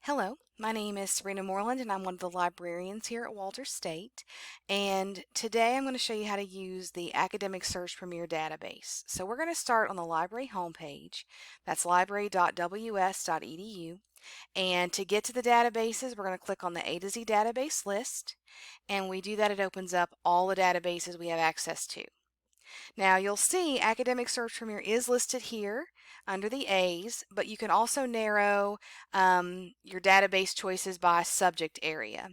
Hello, my name is Serena Moreland and I'm one of the librarians here at Walters State. And today I'm going to show you how to use the Academic Search Premier database. So we're going to start on the library homepage. That's library.ws.edu. And to get to the databases, we're going to click on the A to Z database list. And we do that, it opens up all the databases we have access to. Now you'll see Academic Search Premier is listed here under the A's, but you can also narrow your database choices by subject area.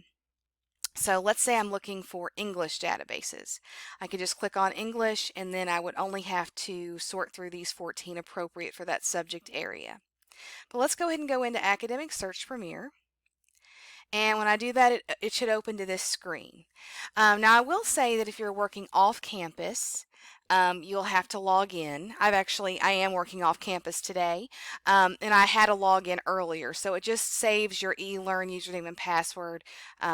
So let's say I'm looking for English databases. I could just click on English and then I would only have to sort through these 14 appropriate for that subject area. But let's go ahead and go into Academic Search Premier. And when I do that, it should open to this screen. Now I will say that if you're working off campus, you'll have to log in. I am working off campus today, and I had to log in earlier, so it just saves your eLearn username and password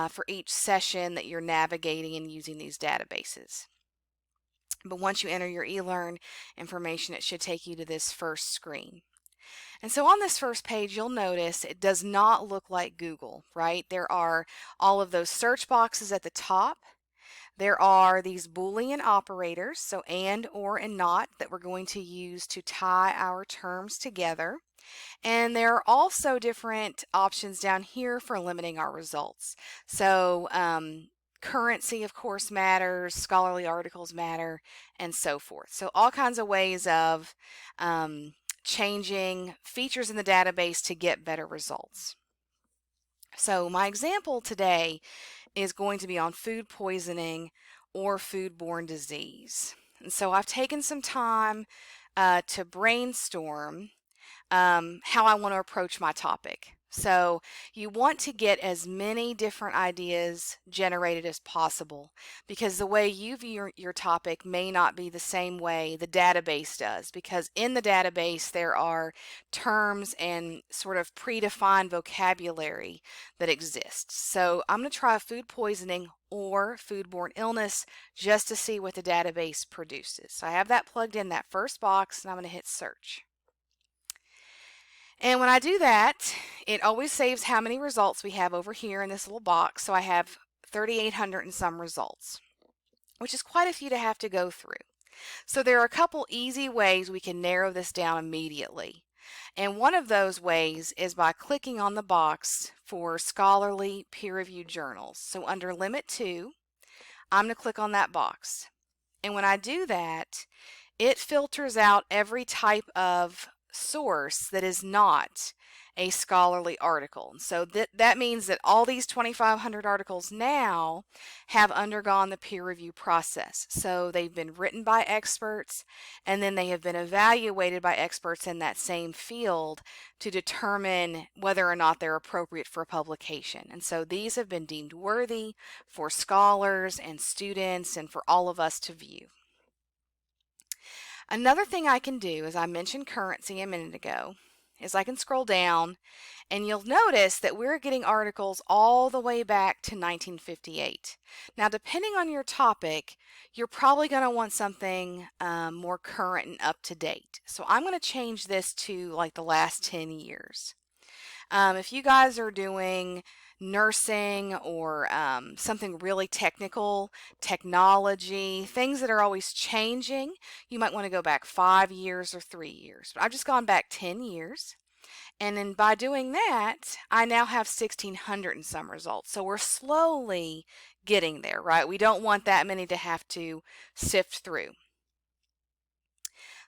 for each session that you're navigating and using these databases. But once you enter your eLearn information, it should take you to this first screen. And so on this first page, you'll notice it does not look like Google, right? There are all of those search boxes at the top. There are these Boolean operators, so and, or, and not, that we're going to use to tie our terms together. And there are also different options down here for limiting our results. So currency, of course, matters, scholarly articles matter, and so forth. So all kinds of ways of changing features in the database to get better results. So my example today is going to be on food poisoning or foodborne disease. And so I've taken some time to brainstorm how I want to approach my topic. So you want to get as many different ideas generated as possible because the way you view your topic may not be the same way the database does, because in the database there are terms and sort of predefined vocabulary that exists. So I'm going to try food poisoning or foodborne illness just to see what the database produces. So I have that plugged in that first box and I'm going to hit search. And when I do that, it always saves how many results we have over here in this little box. So I have 3,800 and some results, which is quite a few to have to go through. So there are a couple easy ways we can narrow this down immediately. And one of those ways is by clicking on the box for scholarly peer-reviewed journals. So under Limit To, I'm going to click on that box. And when I do that, it filters out every type of source that is not a scholarly article. So that means that all these 2,500 articles now have undergone the peer review process. So they've been written by experts and then they have been evaluated by experts in that same field to determine whether or not they're appropriate for publication. And so these have been deemed worthy for scholars and students and for all of us to view. Another thing I can do, as I mentioned currency a minute ago, is I can scroll down and you'll notice that we're getting articles all the way back to 1958. Now, depending on your topic, you're probably going to want something more current and up to date. So I'm going to change this to like the last 10 years. If you guys are doing nursing or something really technical, technology, things that are always changing, you might want to go back 5 years or 3 years. But I've just gone back 10 years. And then by doing that, I now have 1,600 and some results. So we're slowly getting there, right? We don't want that many to have to sift through.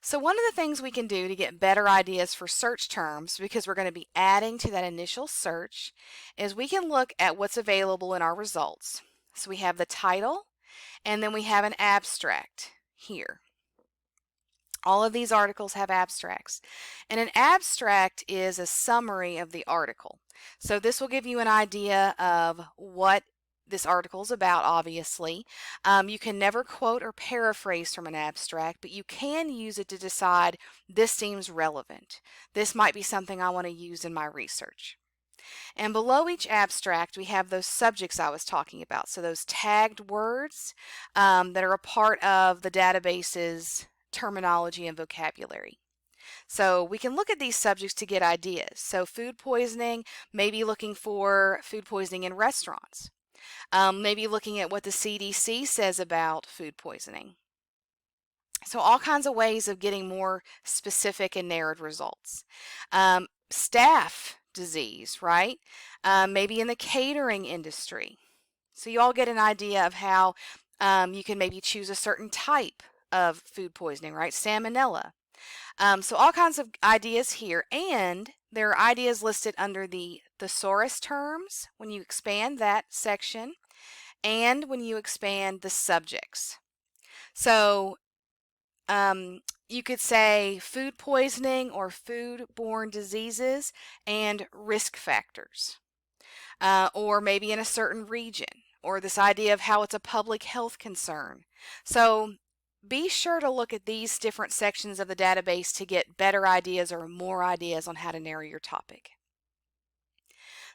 So one of the things we can do to get better ideas for search terms, because we're going to be adding to that initial search, is we can look at what's available in our results. So we have the title, and then we have an abstract here. All of these articles have abstracts. And an abstract is a summary of the article. So this will give you an idea of what this article is about, obviously. You can never quote or paraphrase from an abstract, but you can use it to decide this seems relevant. This might be something I want to use in my research. And below each abstract, we have those subjects I was talking about. So those tagged words that are a part of the database's terminology and vocabulary. So we can look at these subjects to get ideas. So food poisoning, maybe looking for food poisoning in restaurants. Maybe looking at what the CDC says about food poisoning. So all kinds of ways of getting more specific and narrowed results. Staph disease, right? Maybe in the catering industry. So you all get an idea of how you can maybe choose a certain type of food poisoning, right? Salmonella. So all kinds of ideas here, and there are ideas listed under the thesaurus terms when you expand that section, and when you expand the subjects. So you could say food poisoning or food-borne diseases and risk factors, or maybe in a certain region, or this idea of how it's a public health concern. So be sure to look at these different sections of the database to get better ideas or more ideas on how to narrow your topic.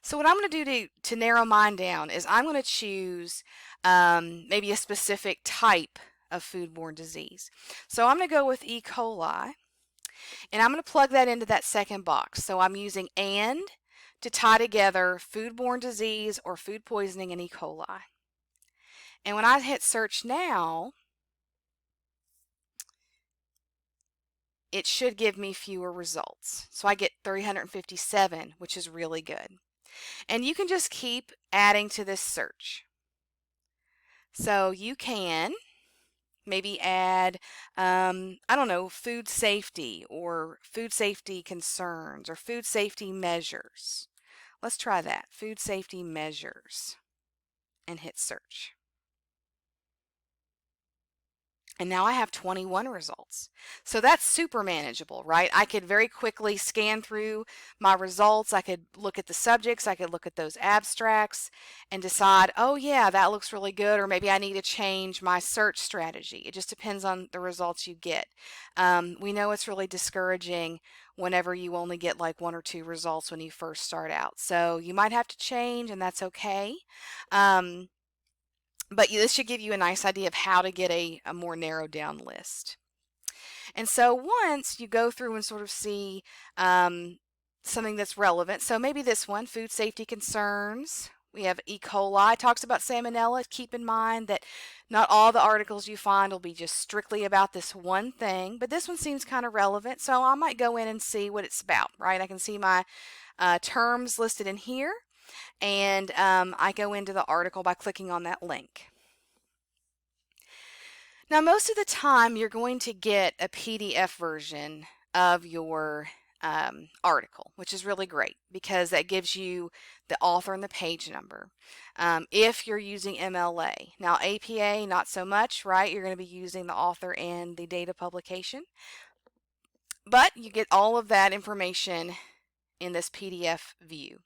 So what I'm going to do to narrow mine down is I'm going to choose maybe a specific type of foodborne disease. So I'm going to go with E. coli, and I'm going to plug that into that second box. So I'm using "and" to tie together foodborne disease or food poisoning and E. coli. And when I hit search now, it should give me fewer results. So I get 357, which is really good. And you can just keep adding to this search. So you can maybe add, I don't know, food safety or food safety concerns or food safety measures. Let's try that, food safety measures, and hit search. And now I have 21 results. So that's super manageable, right? I could very quickly scan through my results. I could look at the subjects. I could look at those abstracts and decide, oh yeah, that looks really good, or maybe I need to change my search strategy. It just depends on the results you get. We know it's really discouraging whenever you only get like 1 or 2 results when you first start out. So you might have to change, and that's okay. But this should give you a nice idea of how to get a more narrowed down list. And so once you go through and sort of see something that's relevant, so maybe this one, food safety concerns, we have E. coli, talks about salmonella. Keep in mind that not all the articles you find will be just strictly about this one thing, but this one seems kind of relevant, so I might go in and see what it's about, right? I can see my terms listed in here, and I go into the article by clicking on that link. Now, most of the time you're going to get a PDF version of your article, which is really great because that gives you the author and the page number. If you're using MLA. Now, APA, not so much, right? You're going to be using the author and the date of publication. But you get all of that information in this PDF view.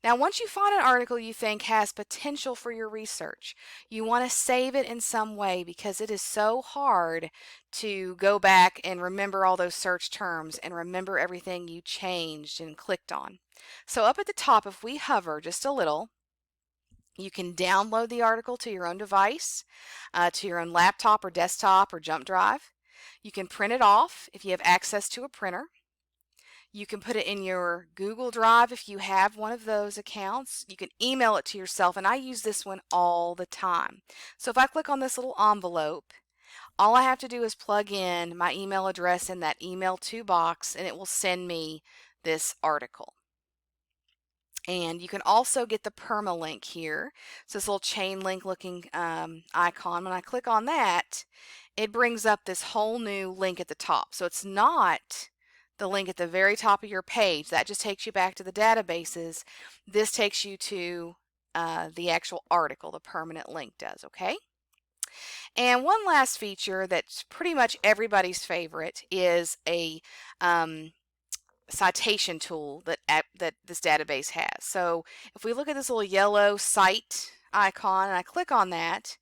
Now, once you find an article you think has potential for your research, you want to save it in some way because it is so hard to go back and remember all those search terms and remember everything you changed and clicked on. So up at the top, if we hover just a little, you can download the article to your own device, to your own laptop or desktop or jump drive. You can print it off if you have access to a printer. You can put it in your Google Drive if you have one of those accounts. You can email it to yourself, and I use this one all the time. So if I click on this little envelope, all I have to do is plug in my email address in that email to box, and it will send me this article. And you can also get the permalink here. So this little chain link looking icon, when I click on that, it brings up this whole new link at the top. So it's not the link at the very top of your page. That just takes you back to the databases. This takes you to the actual article, the permanent link does, okay? And one last feature that's pretty much everybody's favorite is a citation tool that this database has. So if we look at this little yellow cite icon and I click on that,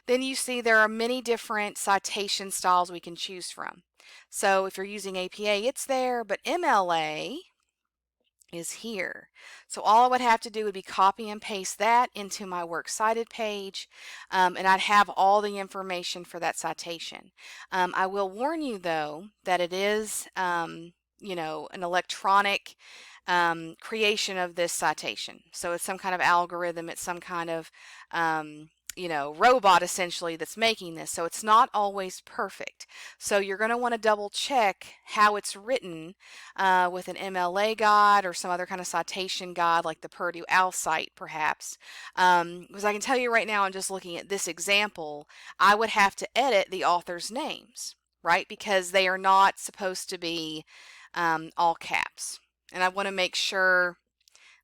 then you see there are many different citation styles we can choose from. So if you're using APA, it's there, but MLA, is here. So all I would have to do would be copy and paste that into my Works Cited page, and I'd have all the information for that citation. I will warn you though that it is, you know, an electronic creation of this citation. So it's some kind of algorithm, it's some kind of you know, robot essentially that's making this. So it's not always perfect. So you're going to want to double check how it's written with an MLA guide or some other kind of citation guide like the Purdue OWL site perhaps. Because I can tell you right now, I'm just looking at this example, I would have to edit the author's names, right? Because they are not supposed to be all caps. And I want to make sure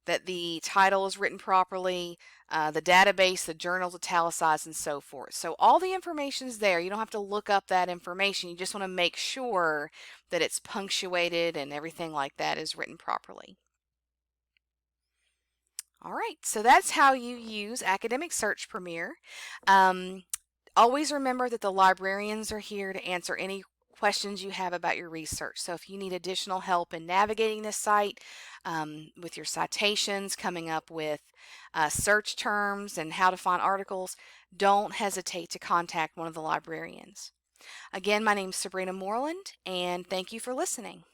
that the title is written properly, the database, the journal's italicized, and so forth. So all the information's there. You don't have to look up that information. You just want to make sure that it's punctuated and everything like that is written properly. All right, so that's how you use Academic Search Premier. Always remember that the librarians are here to answer any questions you have about your research. So if you need additional help in navigating this site, with your citations, coming up with search terms and how to find articles, don't hesitate to contact one of the librarians. Again, my name is Sabrina Moreland, and thank you for listening.